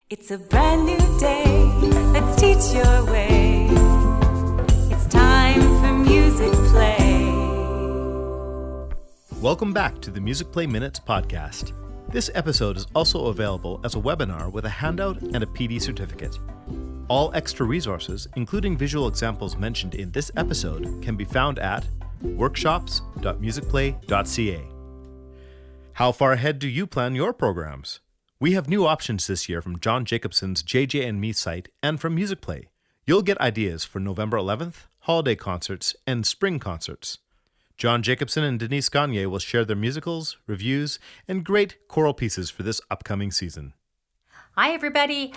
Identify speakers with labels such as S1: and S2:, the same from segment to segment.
S1: It's a brand new day, let's teach your way. It's time for Musicplay.
S2: Welcome back to the Musicplay Minutes podcast. This episode is also available as a webinar with a handout and a PD certificate. All extra resources, including visual examples mentioned in this episode, can be found at workshops.musicplay.ca. How far ahead do you plan your programs? We have new options this year from John Jacobson's JJ&Me site and from Musicplay. You'll get ideas for November 11th, holiday concerts, and spring concerts. John Jacobson and Denise Gagne will share their musicals, reviews, and great choral pieces for this upcoming season.
S3: Hi, everybody.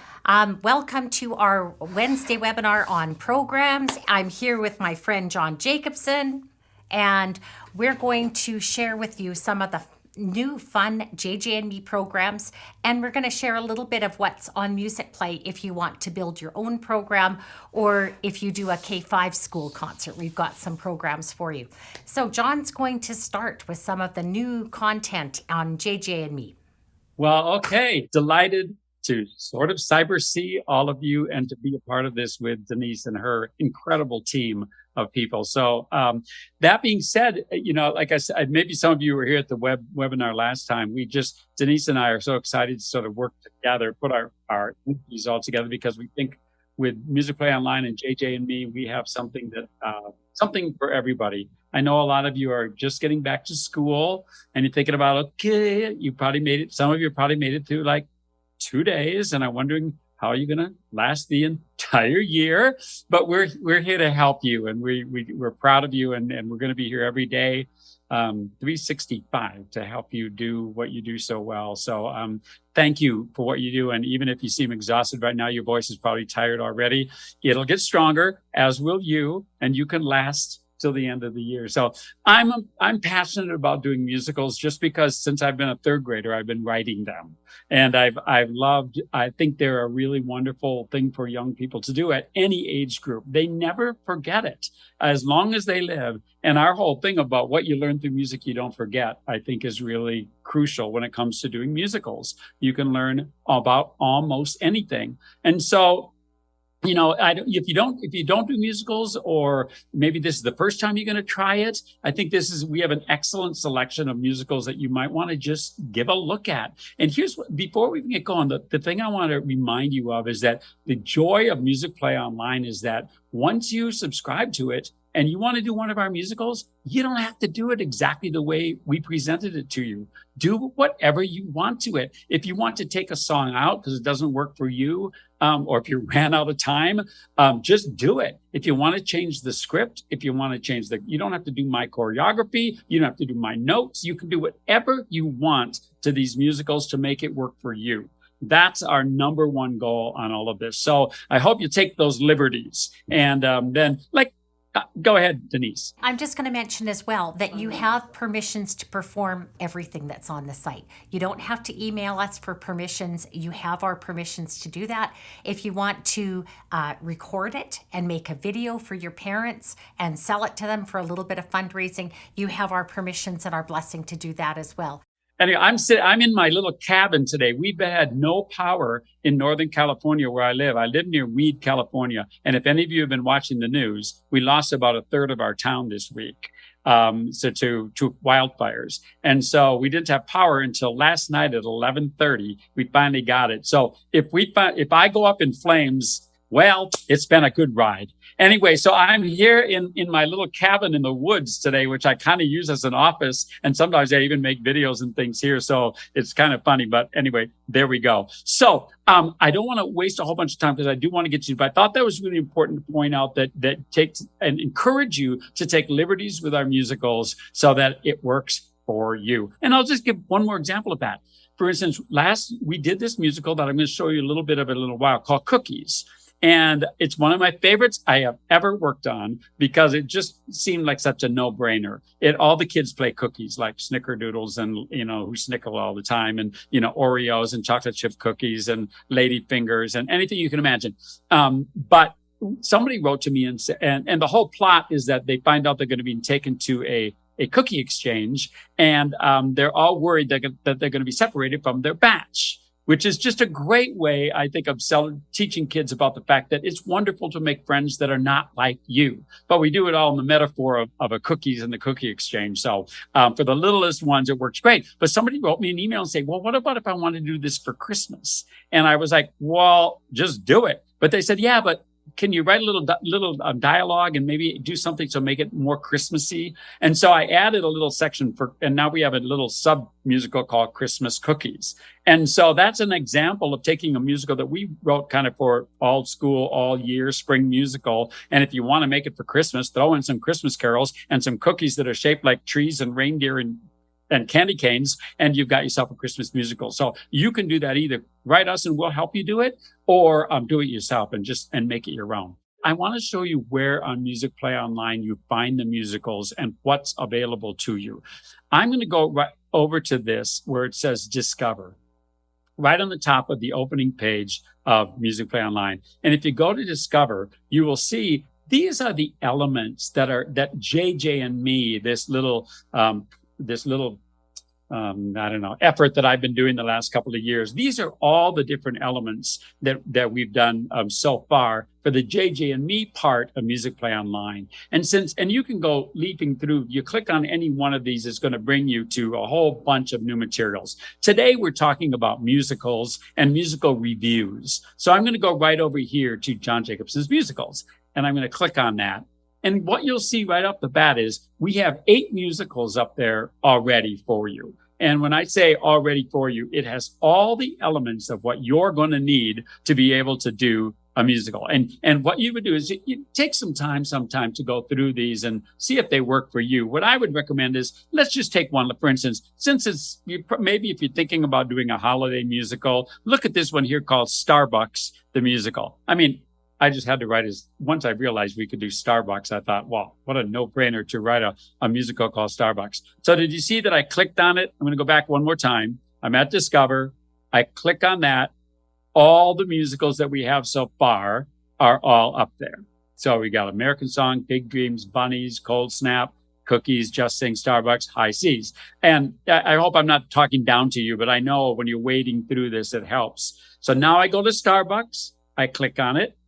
S3: Welcome to our Wednesday webinar on programs. I'm here with my friend John Jacobson, and we're going to share with you some of the new fun JJ&Me programs, and we're going to share a little bit of what's on Musicplay if you want to build your own program or if you do a K-5 school concert. We've got some programs for you. So John's going to start with some of the new content on JJ&Me.
S4: Well, okay. Delighted to sort of cyber see all of you and to be a part of this with Denise and her incredible team of people. So that being said, like I said, maybe some of you were here at the webinar last time. Denise and I are so excited to sort of work together, put our energies all together, because we think with Musicplay Online and JJ&Me, we have something for everybody. I know a lot of you are just getting back to school and you're thinking about, okay, you probably made it. Some of you probably made it through like 2 days and I'm wondering, how are you going to last the entire year? But we're here to help you, and we're proud of you, and we're going to be here every day, 365, to help you do what you do so well. So thank you for what you do. And even if you seem exhausted right now, your voice is probably tired already. It'll get stronger, as will you, and you can last till the end of the year. So I'm passionate about doing musicals just because since I've been a third grader, I've been writing them. And I think they're a really wonderful thing for young people to do at any age group. They never forget it as long as they live. And our whole thing about what you learn through music, you don't forget, I think is really crucial when it comes to doing musicals. You can learn about almost anything. And so, if you don't do musicals, or maybe this is the first time you're going to try it, I think we have an excellent selection of musicals that you might want to just give a look at. And before we get going, the thing I want to remind you of is that the joy of Musicplay Online is that once you subscribe to it, and you want to do one of our musicals, you don't have to do it exactly the way we presented it to you. Do whatever you want to it. If you want to take a song out because it doesn't work for you, or if you ran out of time, just do it. If you want to change the script, if you want to change you don't have to do my choreography. You don't have to do my notes. You can do whatever you want to these musicals to make it work for you. That's our number one goal on all of this. So I hope you take those liberties. And go ahead, Denise.
S3: I'm just going to mention as well that you have permissions to perform everything that's on the site. You don't have to email us for permissions. You have our permissions to do that. If you want to record it and make a video for your parents and sell it to them for a little bit of fundraising, you have our permissions and our blessing to do that as well.
S4: Anyway, I'm in my little cabin today. We've had no power in Northern California where I live. I live near Weed, California. And if any of you have been watching the news, we lost about a third of our town this week to wildfires. And so we didn't have power until last night at 11:30. We finally got it. So if I go up in flames, well, it's been a good ride. Anyway, so I'm here in my little cabin in the woods today, which I kind of use as an office. And sometimes I even make videos and things here. So it's kind of funny. But anyway, there we go. So I don't want to waste a whole bunch of time because I do want to get to you. But I thought that was really important to point out that takes and encourage you to take liberties with our musicals so that it works for you. And I'll just give one more example of that. For instance, we did this musical that I'm going to show you a little bit of in a little while called Cookies. And it's one of my favorites I have ever worked on because it just seemed like such a no-brainer. All the kids play cookies like snickerdoodles and, who snickle all the time, and, Oreos and chocolate chip cookies and lady fingers and anything you can imagine. But somebody wrote to me and the whole plot is that they find out they're going to be taken to a cookie exchange, and they're all worried that they're going to be separated from their batch, which is just a great way, I think, of teaching kids about the fact that it's wonderful to make friends that are not like you. But we do it all in the metaphor of a cookies and the cookie exchange. So for the littlest ones, it works great. But somebody wrote me an email and say, well, what about if I want to do this for Christmas? And I was like, well, just do it. But they said, yeah, but can you write a little dialogue and maybe do something to make it more Christmassy? And so I added a little section and now we have a little sub musical called Christmas Cookies. And so that's an example of taking a musical that we wrote kind of for all school, all year spring musical. And if you want to make it for Christmas, throw in some Christmas carols and some cookies that are shaped like trees and reindeer and candy canes, and you've got yourself a Christmas musical. So you can do that. Either write us and we'll help you do it, or do it yourself and make it your own. I want to show you where on Musicplay Online you find the musicals and what's available to you. I'm going to go right over to this where it says Discover, right on the top of the opening page of Musicplay Online. And if you go to Discover, you will see these are the elements that JJ&Me, this little effort that I've been doing the last couple of years. These are all the different elements that we've done so far for the JJ&Me part of Musicplay Online. And you can go leaping through. You click on any one of these, it's going to bring you to a whole bunch of new materials. Today, we're talking about musicals and musical reviews. So I'm going to go right over here to John Jacobson's musicals, and I'm going to click on that. And what you'll see right off the bat is we have 8 musicals up there already for you. And when I say already for you, it has all the elements of what you're going to need to be able to do a musical. And what you would do is you take some time to go through these and see if they work for you. What I would recommend is, let's just take one. For instance, since maybe if you're thinking about doing a holiday musical, look at this one here called Starbucks, the musical. I mean, I just had to write once I realized we could do Starbucks, I thought, wow, what a no-brainer to write a musical called Starbucks. So did you see that I clicked on it? I'm going to go back one more time. I'm at Discover. I click on that. All the musicals that we have so far are all up there. So we got American Song, Big Dreams, Bunnies, Cold Snap, Cookies, Just Sing, Starbucks, High Seas. And I hope I'm not talking down to you, but I know when you're wading through this, it helps. So now I go to Starbucks. I click on it.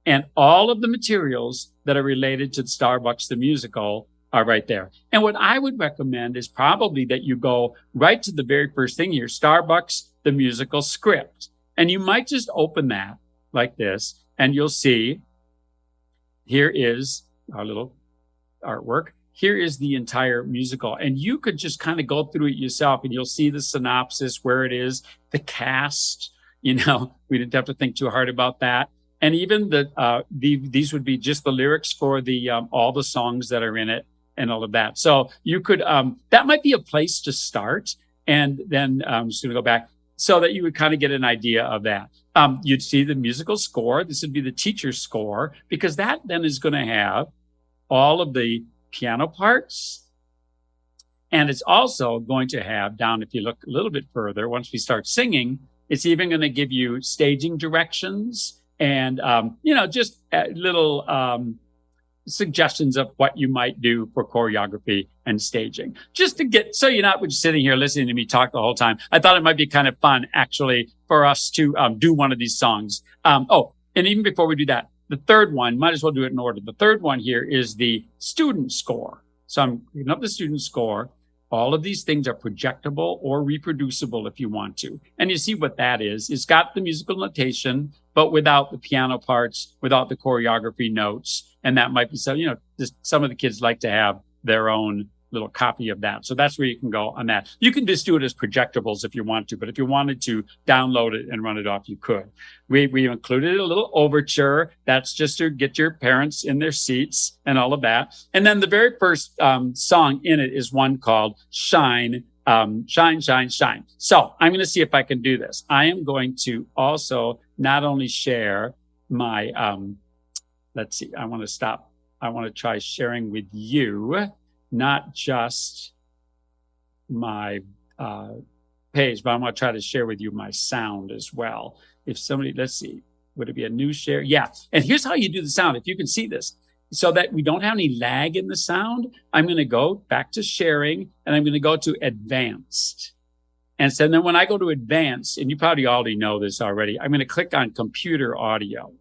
S4: And all of the materials that are related to Starbucks, the musical, are right there. And what I would recommend is probably that you go right to the very first thing here, Starbucks, the musical script. And you might just open that like this, and you'll see here is our little artwork. Here is the entire musical. And you could just kind of go through it yourself, and you'll see the synopsis, where it is, the cast. We didn't have to think too hard about that. And even these would be just the lyrics for all the songs that are in it and all of that. So you could, that might be a place to start. And then I'm just going to go back so that you would kind of get an idea of that. You'd see the musical score. This would be the teacher's score, because that then is going to have all of the piano parts. And it's also going to have down, if you look a little bit further, once we start singing, it's even going to give you staging directions. And, just little suggestions of what you might do for choreography and staging. Just to get, so you're not just sitting here listening to me talk the whole time. I thought it might be kind of fun, actually, for us to do one of these songs. And even before we do that, the third one, might as well do it in order. The third one here is the student score. So I'm picking up the student score. All of these things are projectable or reproducible if you want to. And you see what that is. It's got the musical notation, but without the piano parts, without the choreography notes. And that might be so, some of the kids like to have their own little copy of that. So that's where you can go on that. You can just do it as projectables if you want to, but if you wanted to download it and run it off, you could. We included a little overture. That's just to get your parents in their seats and all of that. And then the very first song in it is one called Shine, Shine, Shine, Shine. So I'm going to see if I can do this. I am going to also not only share my, let's see, I want to try sharing with you, not just my page, but I'm going to try to share with you my sound as well. If somebody, let's see, would it be a new share? Yeah. And here's how you do the sound, if you can see this. So that we don't have any lag in the sound, I'm going to go back to sharing, and I'm going to go to advanced. And so then when I go to advanced, and you probably already know this already, I'm going to click on computer audio.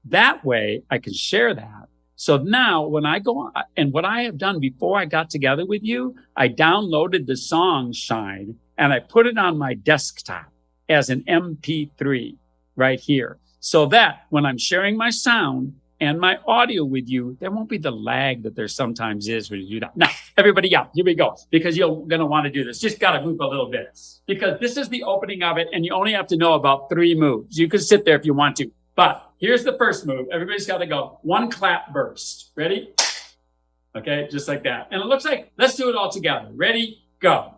S4: That way I can share that. So now when I go on, and what I have done before I got together with you, I downloaded the song Shine and I put it on my desktop as an MP3 right here. So that when I'm sharing my sound and my audio with you, there won't be the lag that there sometimes is when you do that. Now, everybody out, here we go, because you're going to want to do this. Just got to move a little bit, because this is the opening of it, and you only have to know about 3 moves. You can sit there if you want to, but here's the first move. Everybody's got to go 1 clap burst. Ready? Okay, just like that. And it looks like, let's do it all together. Ready? Go.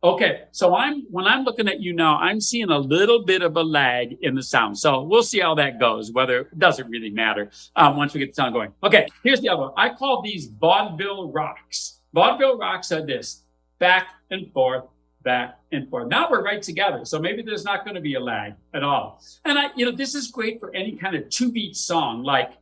S4: Okay, so when I'm looking at you now, I'm seeing a little bit of a lag in the sound. So we'll see how that goes, whether it doesn't really matter once we get the sound going. Okay, here's the other one. I call these vaudeville rocks. Vaudeville rocks are this: back and forth, back and forth. Now we're right together, so maybe there's not going to be a lag at all. And this is great for any kind of 2-beat song, like,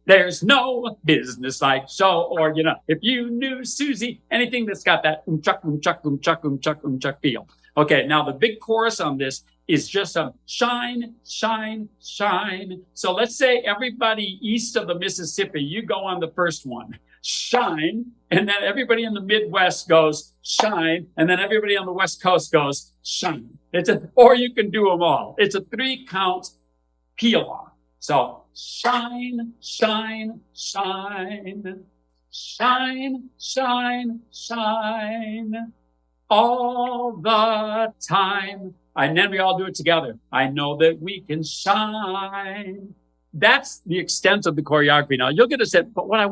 S4: there's no business like so, or, if you knew Susie, anything that's got that chuck, chuck, chuck, chuck, chuck feel. Okay, now the big chorus on this is just a shine, shine, shine. So let's say everybody east of the Mississippi, you go on the first one. Shine, and then everybody in the Midwest goes shine, and then everybody on the West Coast goes shine. Or you can do them all. It's a 3-count peel off. So shine, shine, shine, shine, shine, shine, all the time. And then we all do it together. I know that we can shine. That's the extent of the choreography. Now you'll get a sense, but what I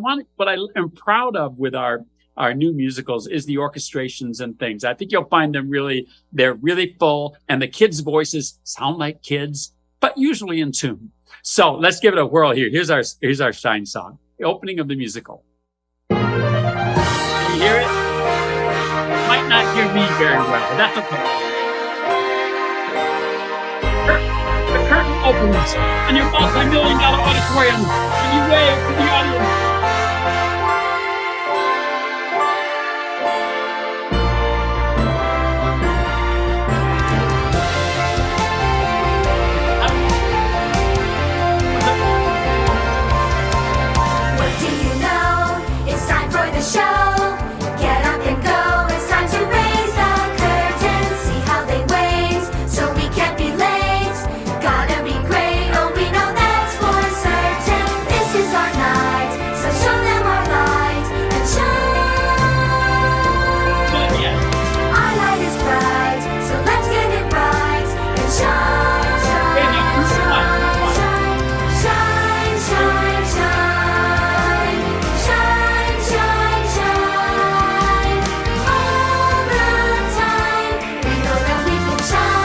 S4: am proud of with our new musicals is the orchestrations and things. I think you'll find they're really full, and the kids' voices sound like kids, but usually in tune. So let's give it a whirl here. Here's our Shine song, the opening of the musical. Can you hear it? You might not hear me very well, but that's okay. The curtain opens and your multi-million-dollar auditorium, and you wave to the audience.
S1: What do you know? It's time for the show. Get up and go. It's time to raise the curtain. See how they wave, so we can't be late. Gotta be great, oh we know that's for certain. This is our night, so show them our light and shine. Our light is bright, so let's get it right and shine, shine, shine, shine, shine, shine, shine, shine, shine, all the time. We know that we can shine.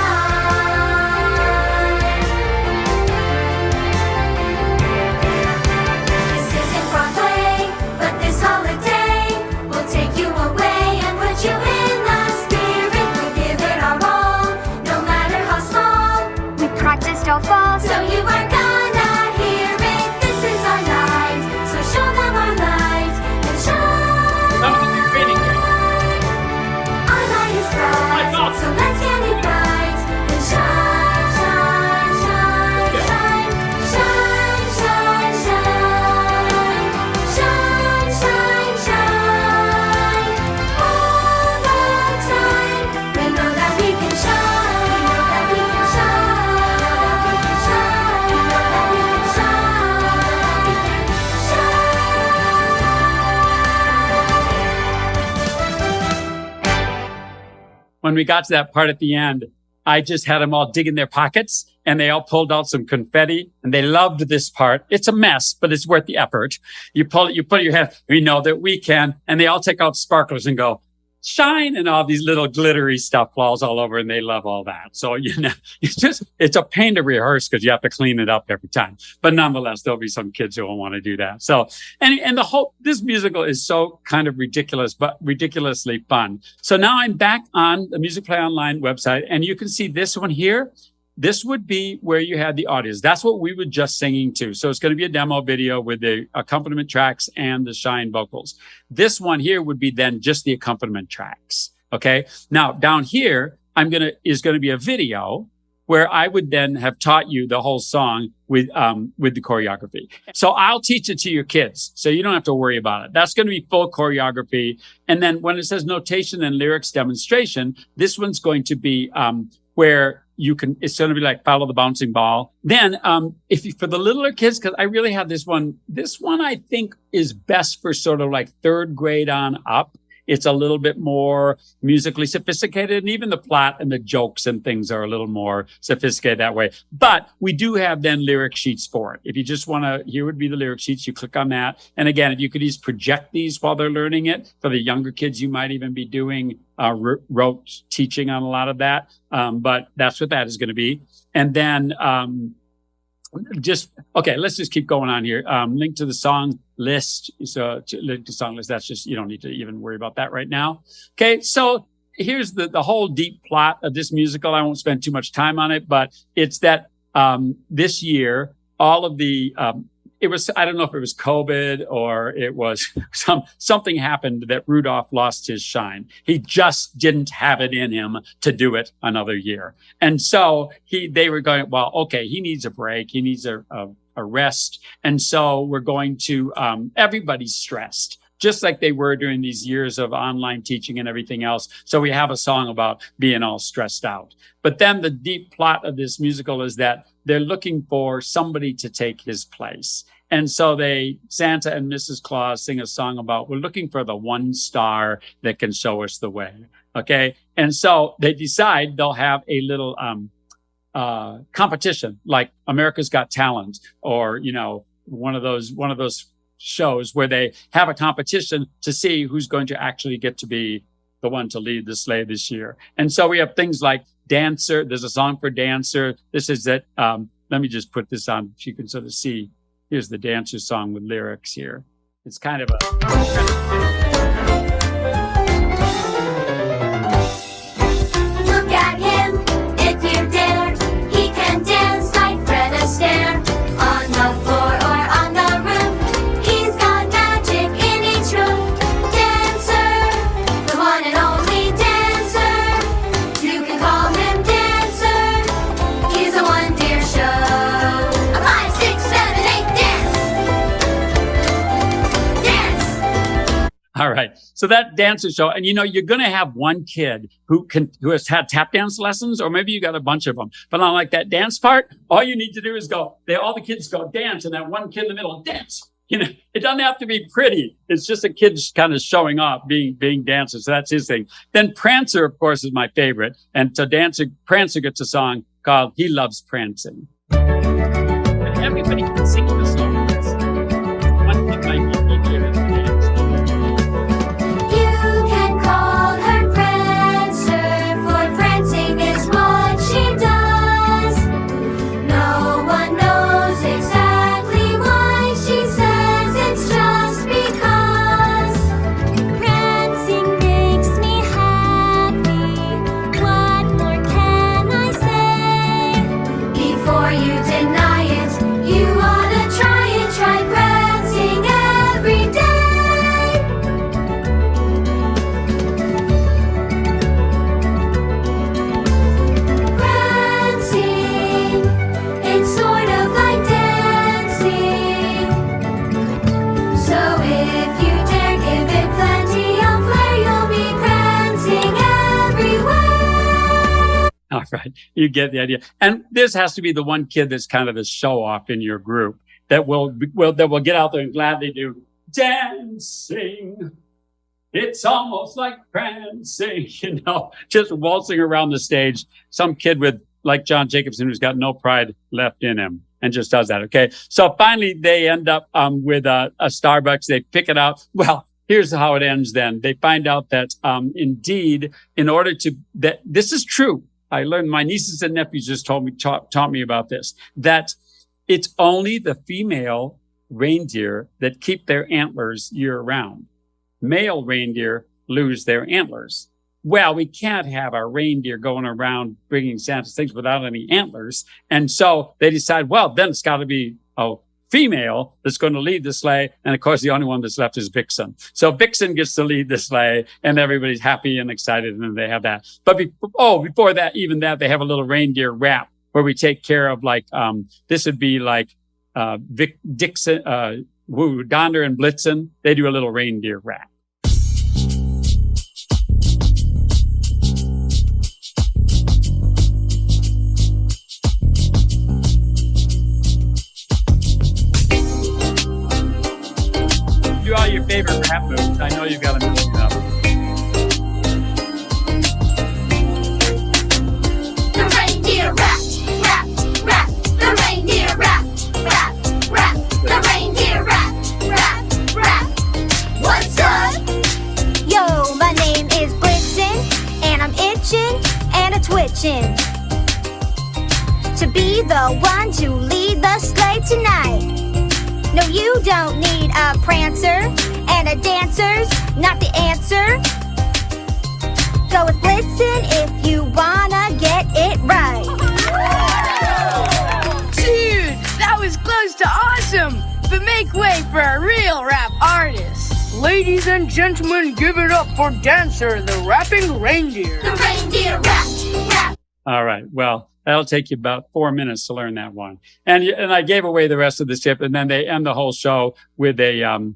S1: This isn't Broadway, but this holiday will take you away and put you in the spirit. We'll give it our all, no matter how small. We practiced all fall, so you are gonna hear it. This is our night, so show them our light and shine.
S4: Some of them are reading it.
S1: Our light is bright, so let's get it right and shine, shine, shine, shine, shine, shine, shine, shine, shine, shine, all the time. We know that we can shine. We know that we can shine. We know that we can shine. We know that we can shine. We can shine.
S4: When we got to that part at the end, I just had them all dig in their pockets, and they all pulled out some confetti, and they loved this part. It's a mess, but it's worth the effort. You pull it, you put your hand, we know that we can, and they all take out sparklers and go, shine, and all these little glittery stuff falls all over, and they love all that. So, it's a pain to rehearse because you have to clean it up every time. But nonetheless, there'll be some kids who will want to do that. So, and this musical is so kind of ridiculous, but ridiculously fun. So now I'm back on the Musicplay Online website, and you can see this one here. This would be where you had the audios. That's what we were just singing to. So it's going to be a demo video with the accompaniment tracks and the Shine vocals. This one here would be then just the accompaniment tracks. Okay. Now down here, is going to be a video where I would then have taught you the whole song with the choreography. So I'll teach it to your kids. So you don't have to worry about it. That's going to be full choreography. And then when it says notation and lyrics demonstration, this one's going to be, where it's going to be like follow the bouncing ball. Then, for the littler kids, cause I really have this one I think is best for sort of like third grade on up. It's a little bit more musically sophisticated, and even the plot and the jokes and things are a little more sophisticated that way. But we do have then lyric sheets for it. If you just want to, here would be the lyric sheets. You click on that. And again, if you could just project these while they're learning it, for the younger kids, you might even be doing rote teaching on a lot of that. But that's what that is going to be. And then let's just keep going on here. Link to the song list. So link to song list. That's just, you don't need to even worry about that right now. Okay. So here's the whole deep plot of this musical. I won't spend too much time on it, but it's that, this year, all of the, I don't know if it was COVID or it was something happened that Rudolph lost his shine. He just didn't have it in him to do it another year. And so they were going, well, okay, he needs a break. He needs a rest. And so we're going to, everybody's stressed, just like they were during these years of online teaching and everything else. So we have a song about being all stressed out. But then the deep plot of this musical is that they're looking for somebody to take his place. And so Santa and Mrs. Claus sing a song about, we're looking for the one star that can show us the way. Okay. And so they decide they'll have a little, competition like America's Got Talent, or, one of those shows where they have a competition to see who's going to actually get to be the one to lead the sleigh this year. And so we have things like Dancer. There's a song for Dancer. This is that. Let me just put this on so you can sort of see. Here's the Dancer song with lyrics here. It's kind of
S1: Look at him, if you dare. He can dance like Fred Astaire. On the floor or on the roof, he's got magic in each move. Dancer, the one and only Dancer. You can call him Dancer. He's a one-deer show. A 5, 6, 7, 8, dance.
S4: all right. So that Dancer show, and you're going to have one kid who has had tap dance lessons, or maybe you got a bunch of them. But on like that dance part, all you need to do is all the kids go dance, and that one kid in the middle dance. It doesn't have to be pretty. It's just a kid just kind of showing off, being dancers. So that's his thing. Then Prancer, of course, is my favorite. And so Prancer gets a song called "He Loves Prancing." And everybody can sing the song. One kid might be easier to dance.
S1: You can call her Prancer, for prancing is what she does. No one knows exactly why she says it's just because. Prancing makes me happy. What more can I say? Before you deny it, you ought to try it. Try prancing every day. Prancing, it's sort of like dancing. So if you dare give it plenty of flair, you'll be prancing everywhere.
S4: All right. You get the idea. And this has to be the one kid that's kind of the show off in your group that will get out there and gladly do dancing. It's almost like prancing, just waltzing around the stage. Some kid like John Jacobson, who's got no pride left in him and just does that. Okay. So finally they end up, with a Starbucks. They pick it out. Well, here's how it ends then. They find out that, indeed, in order that this is true. I learned, my nieces and nephews just taught me about this, that it's only the female reindeer that keep their antlers year round. Male reindeer lose their antlers. Well, we can't have our reindeer going around bringing Santa's things without any antlers. And so they decide, well, then it's got to be a female that's going to lead the sleigh. And of course, the only one that's left is Vixen. So Vixen gets to lead the sleigh, and everybody's happy and excited, and they have that. But before that, even that, they have a little reindeer rap where we take care of this would be like Dixon, Donder and Blitzen. They do a little reindeer rap. Do all your favorite rap moves. I know you've got a million of them.
S1: The reindeer rap, rap, rap. The reindeer rap, rap, rap. The reindeer rap, rap, rap. What's up? Yo, my name is Blitzen, and I'm itching and a twitching to be the one to lead the sleigh tonight. No, you don't need a prancer, and a dancer's not the answer. Go with Blitzen if you wanna get it right.
S5: Dude, that was close to awesome! But make way for a real rap artist. Ladies and gentlemen, give it up for Dancer, the rapping reindeer.
S1: The reindeer rap, rap.
S4: All right. Well, that'll take you about 4 minutes to learn that one. And I gave away the rest of the tip, and then they end the whole show with a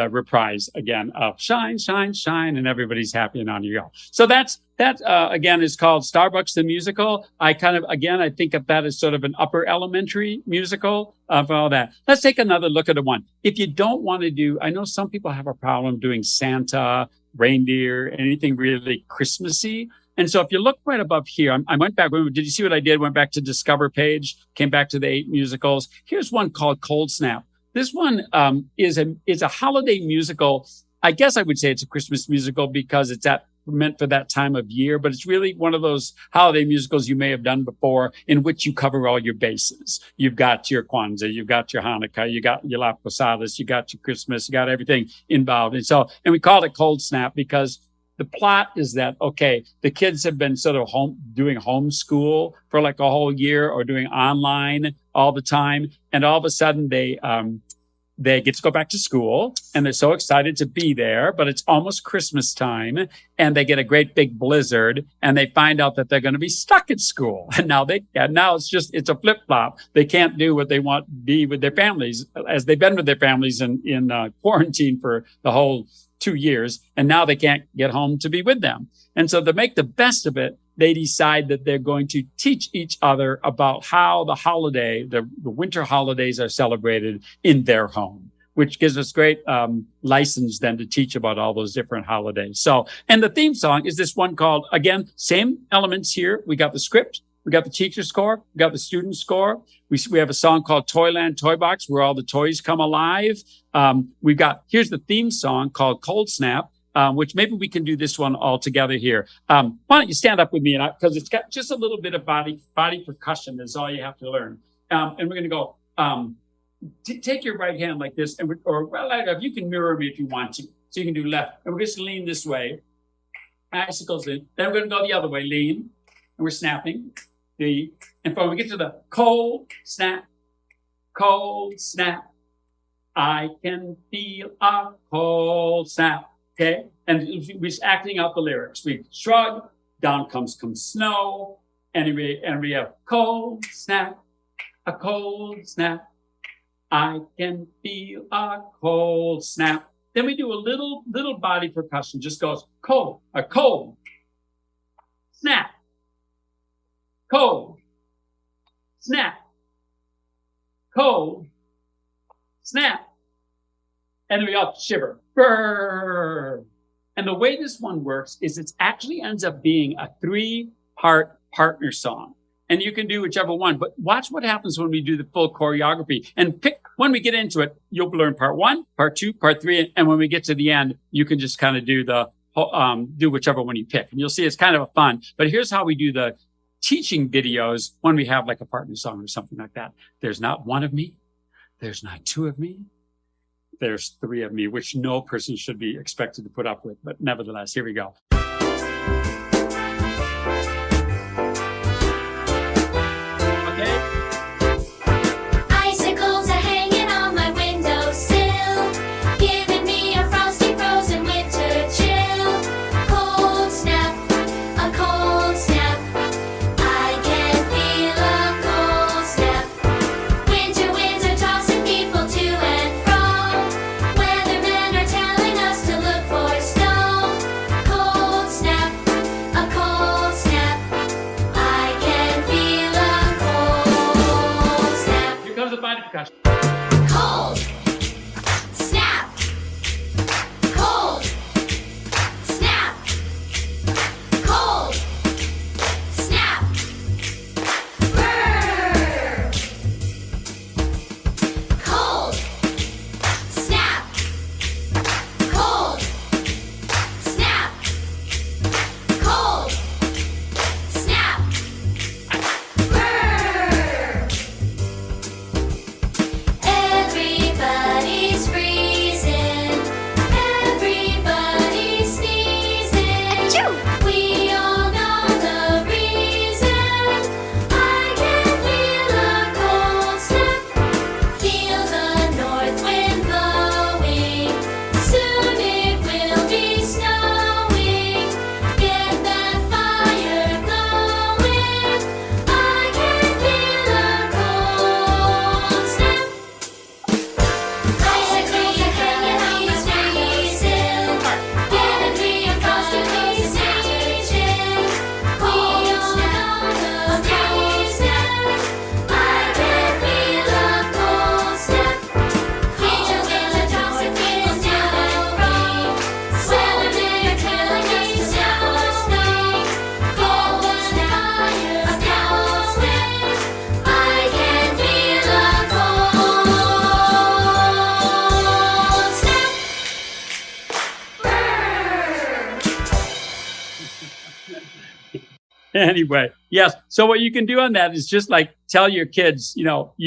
S4: reprise again of Shine, Shine, Shine, and everybody's happy and on you go. So that again is called Starbucks the Musical. I think of that as sort of an upper elementary musical of all that. Let's take another look at the one. If you don't want to do, I know some people have a problem doing Santa, reindeer, anything really Christmassy. And so if you look right above here, I went back. Did you see what I did? Went back to Discover page, came back to the 8 musicals. Here's one called Cold Snap. This one is a holiday musical. I guess I would say it's a Christmas musical because it's meant for that time of year, but it's really one of those holiday musicals you may have done before in which you cover all your bases. You've got your Kwanzaa, you've got your Hanukkah, you got your La Posadas, you got your Christmas, you got everything involved. And we called it Cold Snap because the plot is that, okay, the kids have been sort of doing homeschool for like a whole year or doing online all the time. And all of a sudden they get to go back to school and they're so excited to be there, but it's almost Christmas time and they get a great big blizzard and they find out that they're going to be stuck at school. And now it's a flip flop. They can't do what they want to be with their families as they've been with their families in quarantine for the whole 2 years. And now they can't get home to be with them. And so to make the best of it, they decide that they're going to teach each other about how the winter holidays are celebrated in their home, which gives us great license then to teach about all those different holidays. So, and the theme song is this one called, again, same elements here. We got the script, we got the teacher score, we got the student score. We have a song called Toyland Toy Box where all the toys come alive. Here's the theme song called Cold Snap. Which maybe we can do this one all together here. Why don't you stand up with me? Because it's got just a little bit of body percussion is all you have to learn. And we're going to go, take your right hand like this, you can mirror me if you want to. So you can do left. And we're just going to lean this way. Icicles in. Then we're going to go the other way, lean. And we're snapping. And when we get to the cold snap, I can feel a cold snap. Okay, and we're just acting out the lyrics. We shrug, down comes snow, and we have cold snap, a cold snap. I can feel a cold snap. Then we do a little body percussion. Just goes cold, a cold snap, cold snap, cold snap, and then we all shiver. Burn. And the way this one works is it actually ends up being a 3-part partner song. And you can do whichever one, but watch what happens when we do the full choreography and pick when we get into it. You'll learn part 1, part 2, part 3. And when we get to the end, you can just kind of do do whichever one you pick. And you'll see it's kind of a fun, but here's how we do the teaching videos when we have like a partner song or something like that. There's not one of me. There's not 2 of me. There's 3 of me, which no person should be expected to put up with. But nevertheless, here we go.
S1: Icicles are
S4: gosh.
S1: Cold. Snap. Cold. Snap. Cold. Snap. Brr. Cold. Snap. Cold. Snap. Cold. Snap. Brr. Everybody's freezing. Everybody's sneezing. We all know the reason. I can feel a cold snap. Feel the north wind blowing. Soon it will be snowing. Get that fire going. I can feel a cold snap. Icicles are hanging out my freezing. Getting reinforced to sneezing. We all know the reason. I can feel a cold snap. Angel in the toxic is down wrong. Saturday are telling us to snap or snow. Cold snap, a cold snap. I can feel a cold snap.
S4: Anyway, yes. So what you can do on that is just like tell your kids,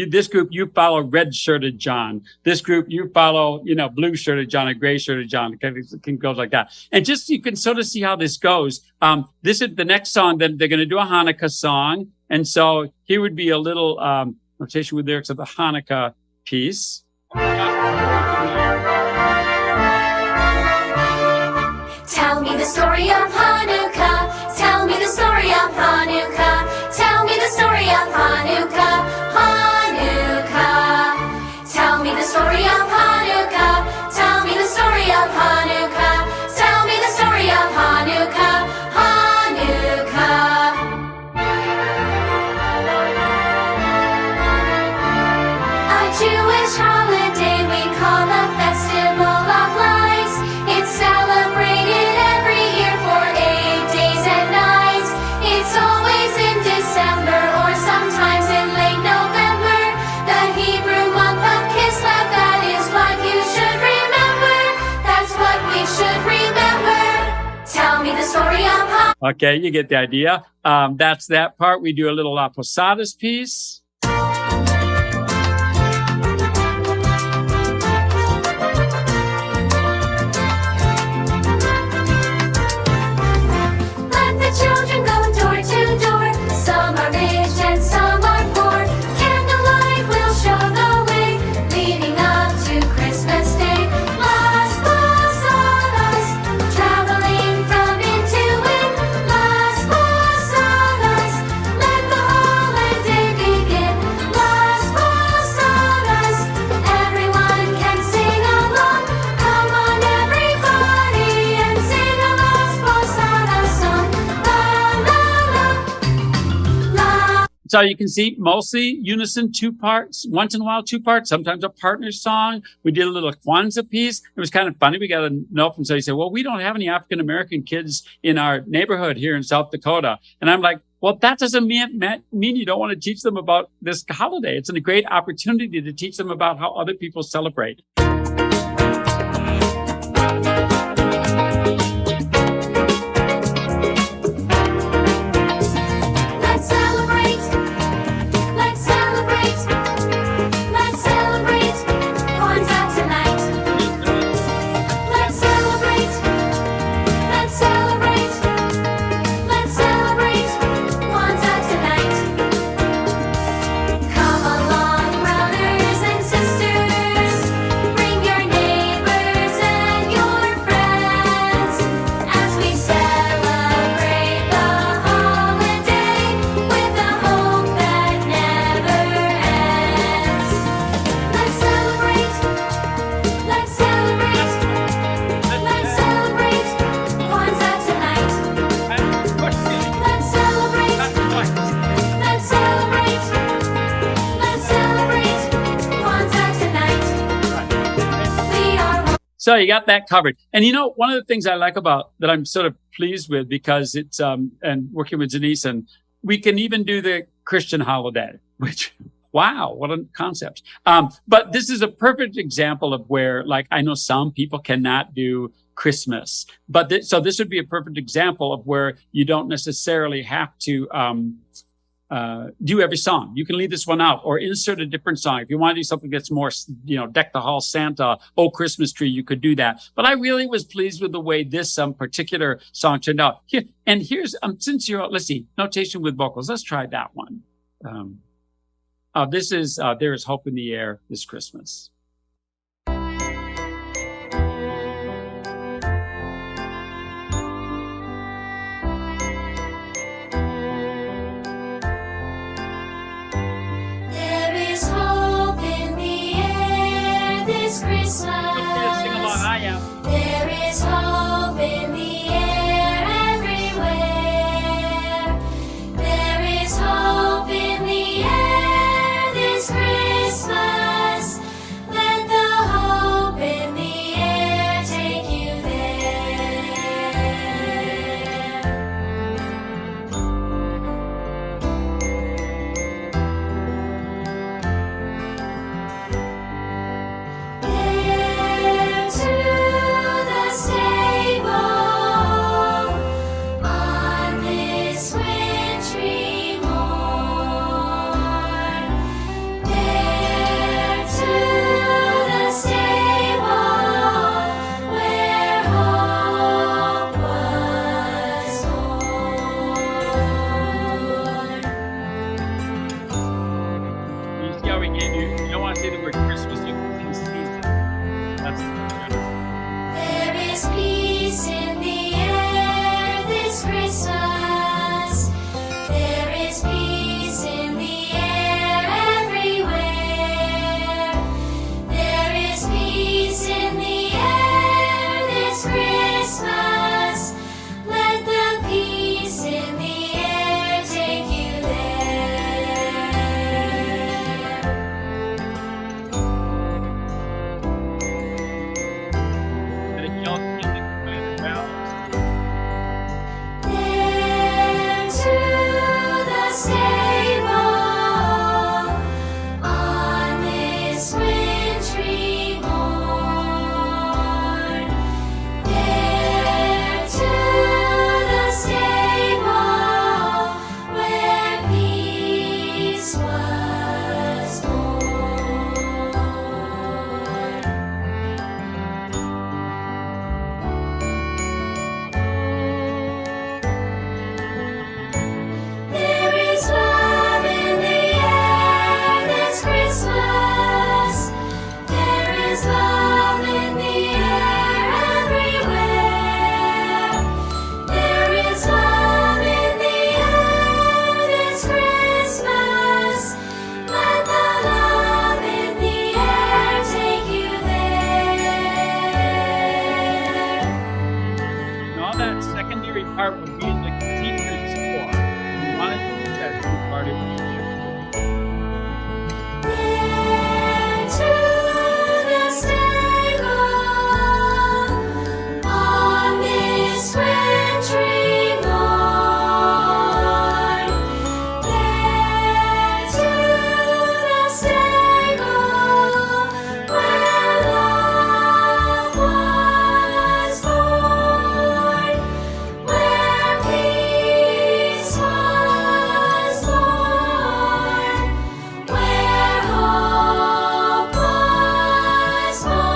S4: this group, you follow red-shirted John. This group, you follow, blue-shirted John, or gray-shirted John. It can go like that. And just you can sort of see how this goes. This is the next song. Then they're going to do a Hanukkah song. And so here would be a little notation with lyrics of the Hanukkah piece.
S1: Tell me the story of Hanukkah. Tell me the story of Hanukkah. Tell me the story of Hanukkah. Hanukkah. Tell me the story of Hanukkah. Tell me the story of Hanukkah. Tell me the story of Hanukkah. Hanukkah. A Jewish holiday we call the Festival of Lights. It's celebrated every year for 8 days and nights. It's always in December or sometimes in late November. The Hebrew month of Kislev, that is what you should remember. That's what we should remember. Tell me the story of Hanukkah.
S4: Okay, you get the idea. That's that part. We do a little La Posadas piece.
S1: Let the children go door to door. Some are rich and some are poor. Candlelight will show the way, leading up to Christmas Day. Las Posadas, traveling from inn to inn. Las Posadas, let the holiday begin. Las Posadas, everyone can sing along. Come on, everybody, and sing a Las Posadas song. La la la, la.
S4: So you can see mostly unison, two parts, once in a while, two parts, sometimes a partner song. We did a little Kwanzaa piece. It was kind of funny. We got a note from somebody said, well, we don't have any African-American kids in our neighborhood here in South Dakota. And I'm like, well, that doesn't mean you don't want to teach them about this holiday. It's a great opportunity to teach them about how other people celebrate.
S1: Let's celebrate. Let's celebrate. Let's celebrate Kwanzaa tonight. Let's celebrate. Let's celebrate. Let's celebrate Kwanzaa tonight. Come along, brothers and sisters. Bring your neighbors and your friends.
S4: So you got that covered. And one of the things I like about that I'm sort of pleased with, because it's and working with Denise, and we can even do the Christian holiday, which wow, what a concept. But this is a perfect example of where, like, I know some people cannot do Christmas, but so this would be a perfect example of where you don't necessarily have to do every song. You can leave this one out or insert a different song. If you want to do something that's more, Deck the Hall Santa, Oh Christmas Tree, you could do that. But I really was pleased with the way this particular song turned out. Here, and here's, since let's see, notation with vocals. Let's try that one. This is There Is Hope in the Air This Christmas.
S1: There is hope in the air this Christmas.
S4: Sing along, I am.
S1: There is hope in the air everywhere. There is hope in the air this Christmas. Let the hope in the air take you there. There to the stable on this wintry morn. There to the stable where hope was born.
S4: You see how we gave you don't want to say the word Christmas, you can sing season. That's
S1: There is peace in the air this Christmas. There is peace in the air everywhere. There is peace in the air this Christmas. Let the peace in the air take you there.
S4: and if y'all can get the balance.
S1: There to the stable on this wintry morn. There to the stable where peace was born. There is love in the air this Christmas. There is love in the air everywhere. There is love in the air this Christmas. Let the love in the air take you there.
S4: Now that secondary part would be the teacher's score. You want to do that part of the
S1: There to the stable on this wintry morn. There to the stable where love was born, where peace was born, where hope was born.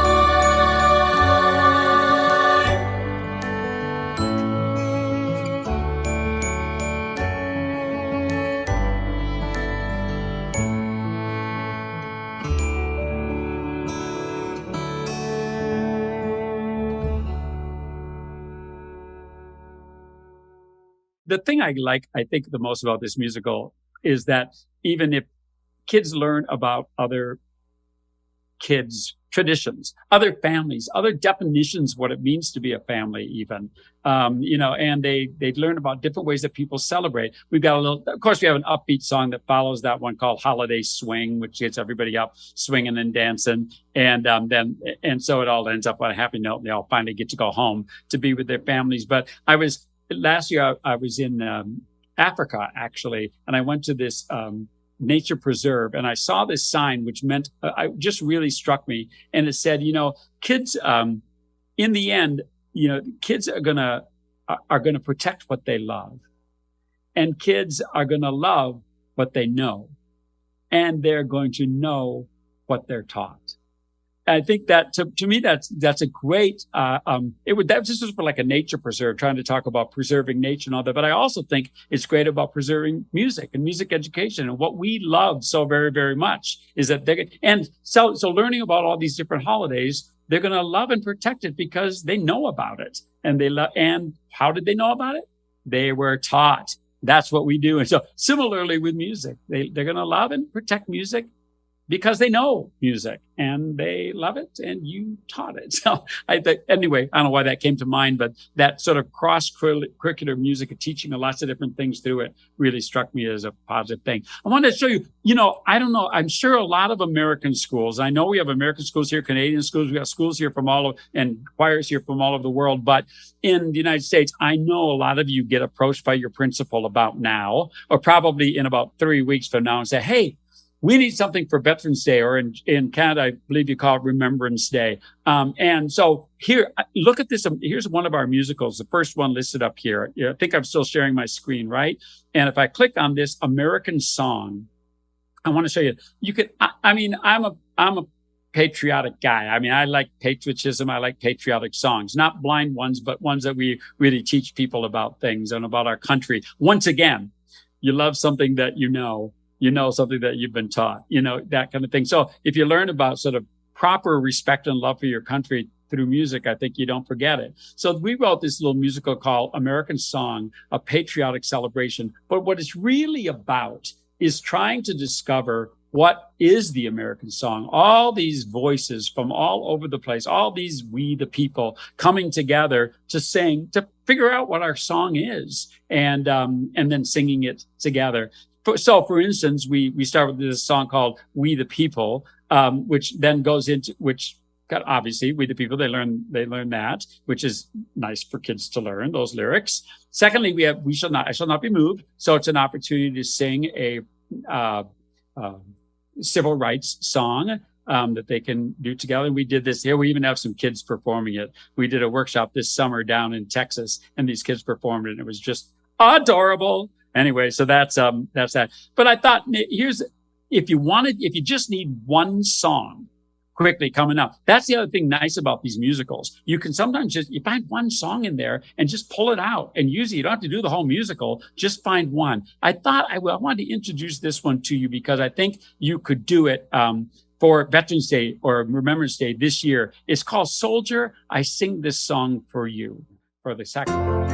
S4: The thing I think the most about this musical is that even if kids learn about other kids' traditions, other families, other definitions, what it means to be a family even, and they learn about different ways that people celebrate. We've got of course, we have an upbeat song that follows that one called Holiday Swing, which gets everybody up swinging and dancing. And so it all ends up on a happy note, and they all finally get to go home to be with their families. But last year I was in Africa, actually, and I went to this nature preserve, and I saw this sign, which meant just really struck me. And it said, kids, in the end, kids are gonna protect what they love, and kids are gonna love what they know, and they're going to know what they're taught. I think that to me, that's a great, this was for like a nature preserve, trying to talk about preserving nature and all that. But I also think it's great about preserving music and music education. And what we love so very, very much is that so learning about all these different holidays, they're going to love and protect it because they know about it. And how did they know about it? They were taught. That's what we do. And so similarly with music, they're going to love and protect music because they know music and they love it, and you taught it. So anyway, I don't know why that came to mind, but that sort of cross-curricular music and teaching lots of different things through it really struck me as a positive thing. I wanted to show you, I don't know, I'm sure a lot of American schools, I know we have American schools here, Canadian schools, we got schools here and choirs here from all over the world, but in the United States, I know a lot of you get approached by your principal about now, or probably in about 3 weeks from now, and say, hey, we need something for Veterans Day, or in Canada, I believe you call it Remembrance Day. And so here, look at this. Here's one of our musicals, the first one listed up here. I think I'm still sharing my screen, right? And if I click on this American Song, I want to show you. I'm a patriotic guy. I like patriotism. I like patriotic songs, not blind ones, but ones that we really teach people about things and about our country. Once again, you love something that you know something that you've been taught, that kind of thing. So if you learn about sort of proper respect and love for your country through music, I think you don't forget it. So we wrote this little musical called American Song, a patriotic celebration. But what it's really about is trying to discover what is the American song. All these voices from all over the place, all these we the people coming together to sing, to figure out what our song is, and then singing it together. So, for instance, we start with this song called "We the People," which then goes into obviously "We the People." They learn that, which is nice for kids to learn those lyrics. Secondly, we have I shall not be moved." So it's an opportunity to sing a civil rights song that they can do together. And we did this here. We even have some kids performing it. We did a workshop this summer down in Texas, and these kids performed it, and it was just adorable. Anyway, so that's that. But I thought, if you just need one song quickly coming up, that's the other thing nice about these musicals. You can sometimes you find one song in there and just pull it out and use it. You don't have to do the whole musical, just find one. I thought I wanted to introduce this one to you because I think you could do it for Veterans Day or Remembrance Day this year. It's called Soldier, I Sing This Song for You, for the sacrifice.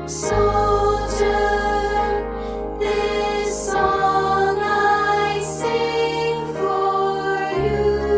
S1: Soldier, this song I sing for you.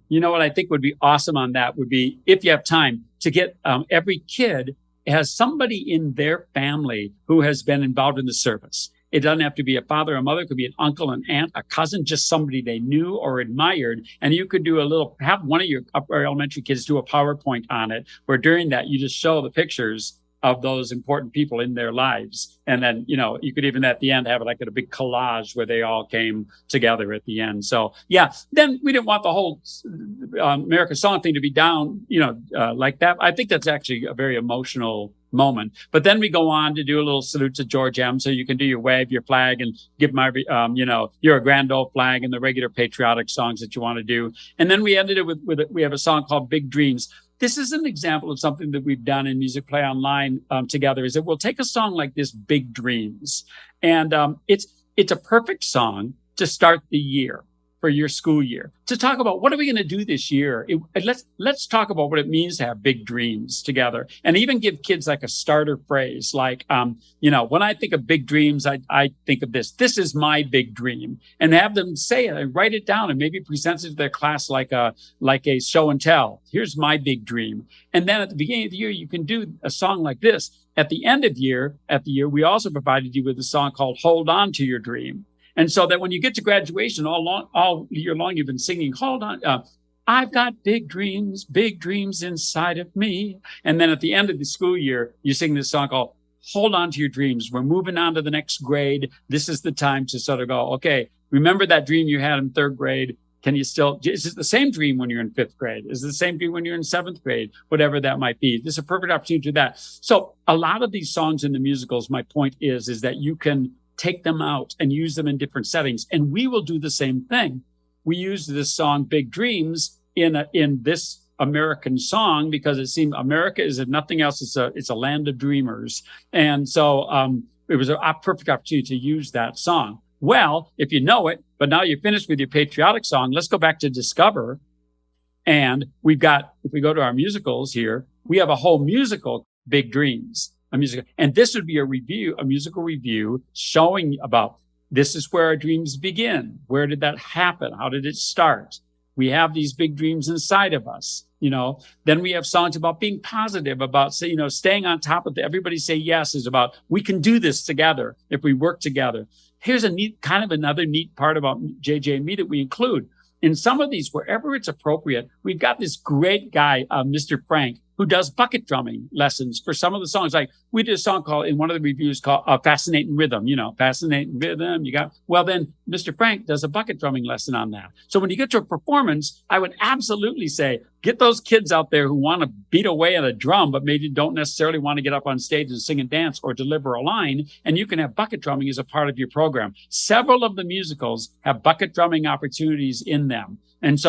S4: You know what I think would be awesome on that would be, if you have time, to get every kid has somebody in their family who has been involved in the service. It doesn't have to be a father or mother. It could be an uncle, an aunt, a cousin, just somebody they knew or admired. And you could do have one of your upper elementary kids do a PowerPoint on it, where during that you just show the pictures of those important people in their lives. And then, you could even at the end have it like a big collage where they all came together at the end. So yeah, then we didn't want the whole America Song thing to be down, like that. I think that's actually a very emotional moment. But then we go on to do a little salute to George M. So you can do your wave, your flag, and give my, your grand old flag and the regular patriotic songs that you want to do. And then we ended it with we have a song called Big Dreams. This is an example of something that we've done in Musicplay Online together, is that we'll take a song like this, Big Dreams, and it's a perfect song to start the year, for your school year, to talk about what are we going to do this year. Let's talk about what it means to have big dreams together, and even give kids like a starter phrase, like when I think of big dreams, I think of this. This is my big dream, and have them say it and write it down, and maybe present it to their class like a show and tell. Here's my big dream, and then at the beginning of the year, you can do a song like this. At the end of the year, we also provided you with a song called "Hold On to Your Dream." And so that when you get to graduation, all year long, you've been singing, hold on, I've got big dreams inside of me. And then at the end of the school year, you sing this song called Hold On to Your Dreams. We're moving on to the next grade. This is the time to sort of go, okay, remember that dream you had in third grade? Is it the same dream when you're in fifth grade? Is it the same dream when you're in seventh grade? Whatever that might be. This is a perfect opportunity to do that. So a lot of these songs in the musicals, my point is that you can take them out and use them in different settings. And we will do the same thing. We use this song, Big Dreams, in this American song, because it seemed America is, if nothing else, it's a land of dreamers. And so it was a perfect opportunity to use that song. Well, if you know it, but now you're finished with your patriotic song, let's go back to Discover. And we've got, if we go to our musicals here, we have a whole musical, Big Dreams. And this would be a musical review showing about, this is where our dreams begin. Where did that happen? How did it start? We have these big dreams inside of us, Then we have songs about being positive, about, staying on top of everybody say yes, is about, we can do this together if we work together. Here's another neat part about JJ&Me that we include. In some of these, wherever it's appropriate, we've got this great guy, Mr. Frank, who does bucket drumming lessons for some of the songs. Like we did a song in one of the reviews called Fascinating Rhythm, Fascinating Rhythm. Then Mr. Frank does a bucket drumming lesson on that. So when you get to a performance, I would absolutely say, get those kids out there who want to beat away at a drum, but maybe don't necessarily want to get up on stage and sing and dance or deliver a line. And you can have bucket drumming as a part of your program. Several of the musicals have bucket drumming opportunities in them. And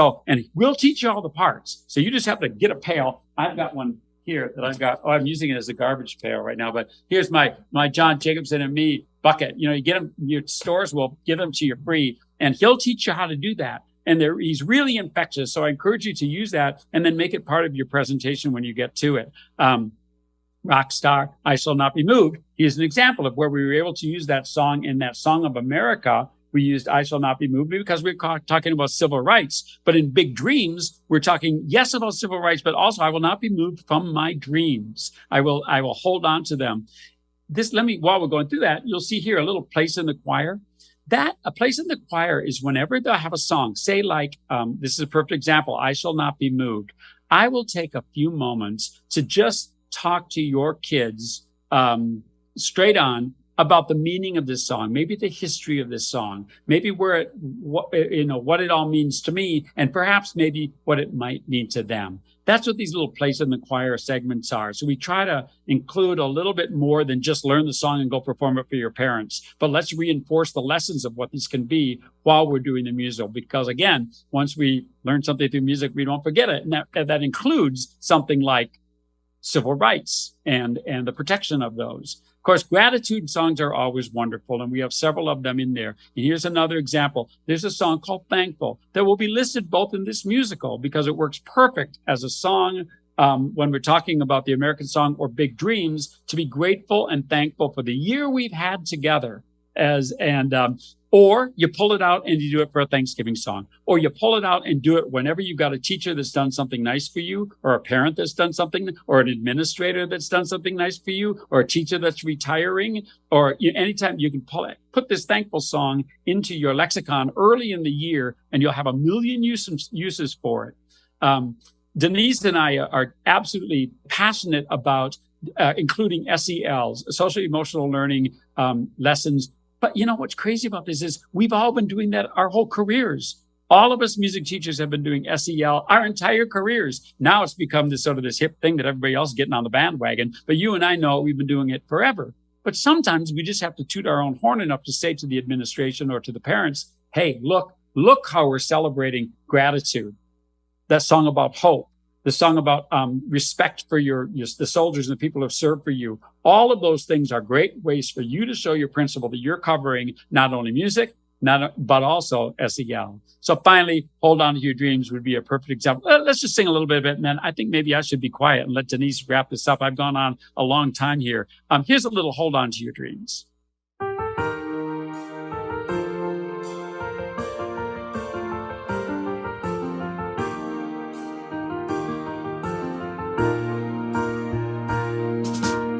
S4: we'll teach you all the parts. So you just have to get a pail. I've got one here that I'm using it as a garbage pail right now, but here's my John Jacobson and Me bucket. You get them, your stores will give them to you free, and he'll teach you how to do that. And he's really infectious. So I encourage you to use that and then make it part of your presentation when you get to it. Rockstar, I Shall Not Be Moved. Here's an example of where we were able to use that song in that Song of America. We used I Shall Not Be Moved because we're talking about civil rights. But in Big Dreams, we're talking, yes, about civil rights, but also I will not be moved from my dreams. I will hold on to them. While we're going through that, you'll see here a little place in the choir. A place in the choir is whenever they have a song, say like, this is a perfect example, I Shall Not Be Moved. I will take a few moments to just talk to your kids straight on about the meaning of this song, maybe the history of this song, maybe what it all means to me, and perhaps maybe what it might mean to them. That's what these little place in the choir segments are. So we try to include a little bit more than just learn the song and go perform it for your parents. But let's reinforce the lessons of what this can be while we're doing the musical. Because again, once we learn something through music, we don't forget it. And that includes something like civil rights and the protection of those. course, gratitude songs are always wonderful, and we have several of them in there. And here's another example. There's a song called Thankful that will be listed both in this musical because it works perfect as a song when we're talking about the American song or Big Dreams, to be grateful and thankful for the year we've had together. Or you pull it out and you do it for a Thanksgiving song, or you pull it out and do it whenever you've got a teacher that's done something nice for you, or a parent that's done something, or an administrator that's done something nice for you, or a teacher that's retiring, or anytime you can put this thankful song into your lexicon early in the year, and you'll have a million uses for it. Denise and I are absolutely passionate about including SELs, social emotional learning lessons. But you know what's crazy about this is we've all been doing that our whole careers. All of us music teachers have been doing SEL our entire careers. Now it's become this hip thing that everybody else is getting on the bandwagon. But you and I know we've been doing it forever. But sometimes we just have to toot our own horn enough to say to the administration or to the parents, hey, look how we're celebrating gratitude. That song about hope, the song about respect for the soldiers and the people who have served for you. All of those things are great ways for you to show your principal that you're covering not only music, but also SEL. So finally, Hold On to Your Dreams would be a perfect example. Let's just sing a little bit of it, and then I think maybe I should be quiet and let Denise wrap this up. I've gone on a long time here. Here's a little Hold On to Your Dreams.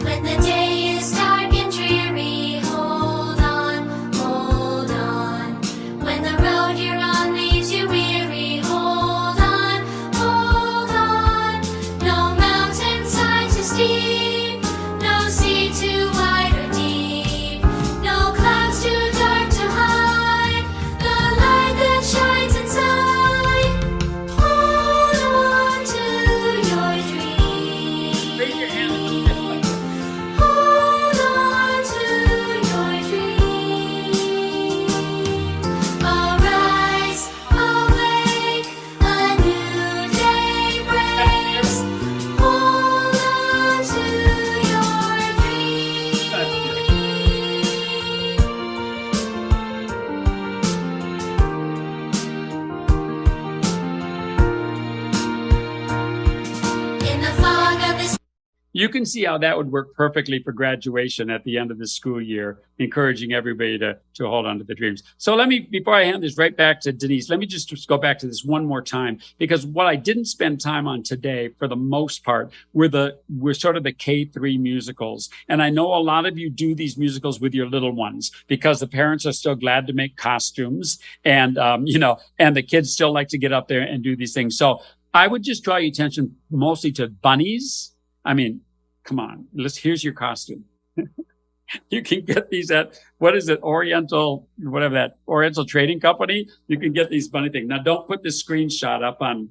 S1: When the day is dark and dreary, hold on, hold on. When the road you're on leaves you weary, hold on, hold on. No mountainside too steep, no sea too wide or deep, no clouds too dark to hide the light that shines inside. Hold on to your dreams.
S4: Raise your hand and don't get one.
S1: Hold on to your dreams. Arise, awake, a new day breaks. Hold on to your dreams. In the fog of this
S4: You can see how that would work perfectly for graduation at the end of the school year, encouraging everybody to hold on to the dreams. So before I hand this right back to Denise, let me just go back to this one more time, because what I didn't spend time on today, for the most part, were sort of the K-3 musicals. And I know a lot of you do these musicals with your little ones because the parents are still glad to make costumes, and and the kids still like to get up there and do these things. So I would just draw your attention mostly to bunnies. I mean, come on, here's your costume. You can get these at, Oriental Trading Company. You can get these bunny things. Now, don't put this screenshot up on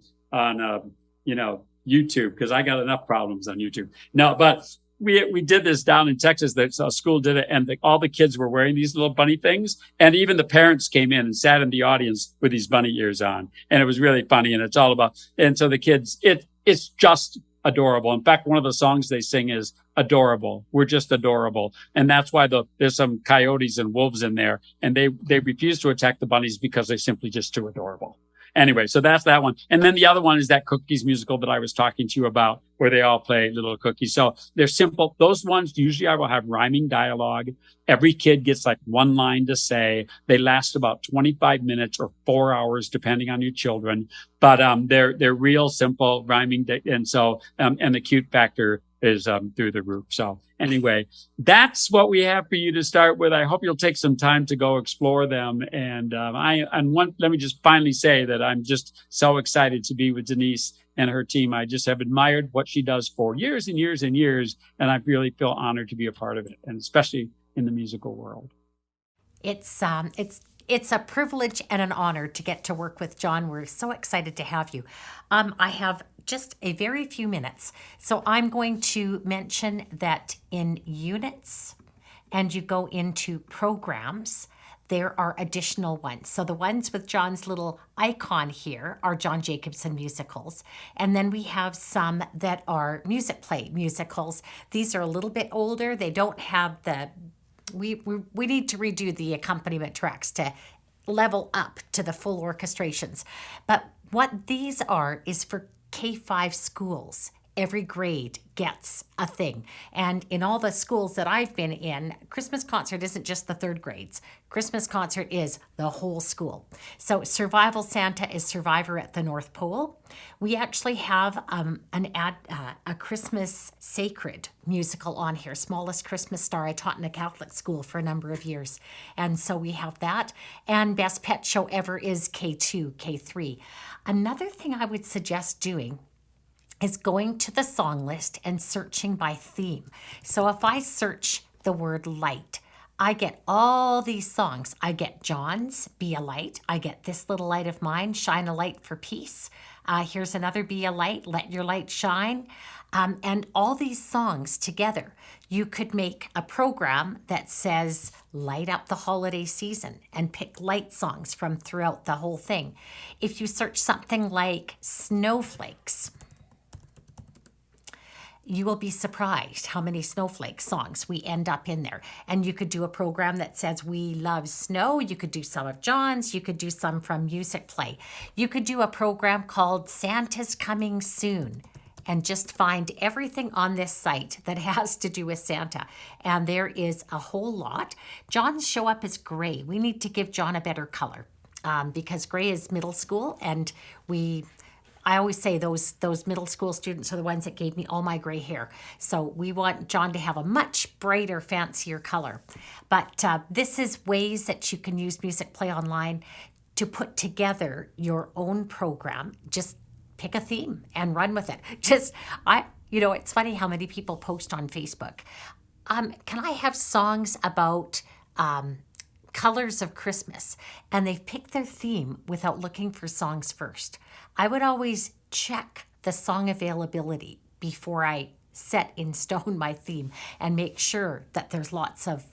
S4: YouTube, because I got enough problems on YouTube. No, but we did this down in Texas. That a school did it, and all the kids were wearing these little bunny things, and even the parents came in and sat in the audience with these bunny ears on, and it was really funny. And it's all about, and so the kids, it's just adorable. In fact, one of the songs they sing is adorable. We're just adorable. And that's why there's some coyotes and wolves in there, and they refuse to attack the bunnies because they're simply just too adorable. Anyway, so that's that one. And then the other one is that Cookies musical that I was talking to you about, where they all play little cookies. So they're simple. Those ones, usually I will have rhyming dialogue. Every kid gets like one line to say. They last about 25 minutes or 4 hours, depending on your children. But they're real simple rhyming. And so, and the cute factor is through the roof. So anyway, that's what we have for you to start with. I hope you'll take some time to go explore them. And let me just finally say that I'm just so excited to be with Denise and her team. I just have admired what she does for years and years and years, and I really feel honored to be a part of it, and especially in the musical world.
S3: It's a privilege and an honor to get to work with John. We're so excited to have you. I have just a very few minutes, so I'm going to mention that in units and you go into programs, there are additional ones. So the ones with John's little icon here are John Jacobson musicals. And then we have some that are Musicplay musicals. These are a little bit older. They don't have the, we need to redo the accompaniment tracks to level up to the full orchestrations. But what these are is for K-5 schools. Every grade gets a thing. And in all the schools that I've been in, Christmas concert isn't just the third grades. Christmas concert is the whole school. So Survival Santa is Survivor at the North Pole. We actually have a Christmas Sacred musical on here, Smallest Christmas Star. I taught in a Catholic school for a number of years. And so we have that. And Best Pet Show Ever is K2, K3. Another thing I would suggest doing is going to the song list and searching by theme. So if I search the word light, I get all these songs. I get John's, Be a Light. I get This Little Light of Mine, Shine a Light for Peace. Here's another Be a Light, Let Your Light Shine. And all these songs together, you could make a program that says light up the holiday season and pick light songs from throughout the whole thing. If you search something like snowflakes, you will be surprised how many snowflake songs we end up in there. And you could do a program that says we love snow. You could do some of John's. You could do some from Musicplay. You could do a program called Santa's Coming Soon and just find everything on this site that has to do with Santa. And there is a whole lot. John's show up as gray. We need to give John a better color because gray is middle school, and I always say those middle school students are the ones that gave me all my gray hair. So we want John to have a much brighter, fancier color. But this is ways that you can use Musicplay online to put together your own program. Just pick a theme and run with it. It's funny how many people post on Facebook. Can I have songs about colors of Christmas? And they've picked their theme without looking for songs first. I would always check the song availability before I set in stone my theme and make sure that there's lots of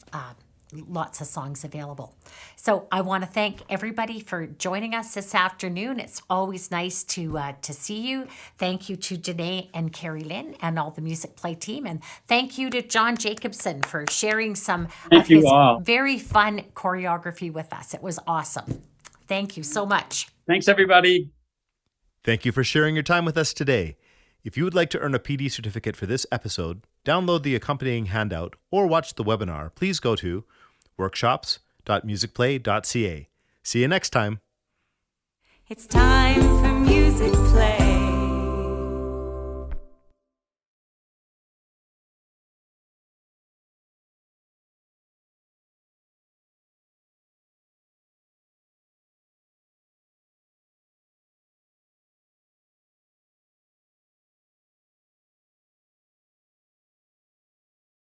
S3: songs available. So I want to thank everybody for joining us this afternoon. It's always nice to see you. Thank you to Janae and Carrie Lynn and all the Musicplay team. And thank you to John Jacobson for sharing some of his very fun choreography with us. It was awesome. Thank you so much.
S4: Thanks, everybody.
S2: Thank you for sharing your time with us today. If you would like to earn a PD certificate for this episode, download the accompanying handout, or watch the webinar, please go to workshops.musicplay.ca. See you next time.
S1: It's time for Musicplay.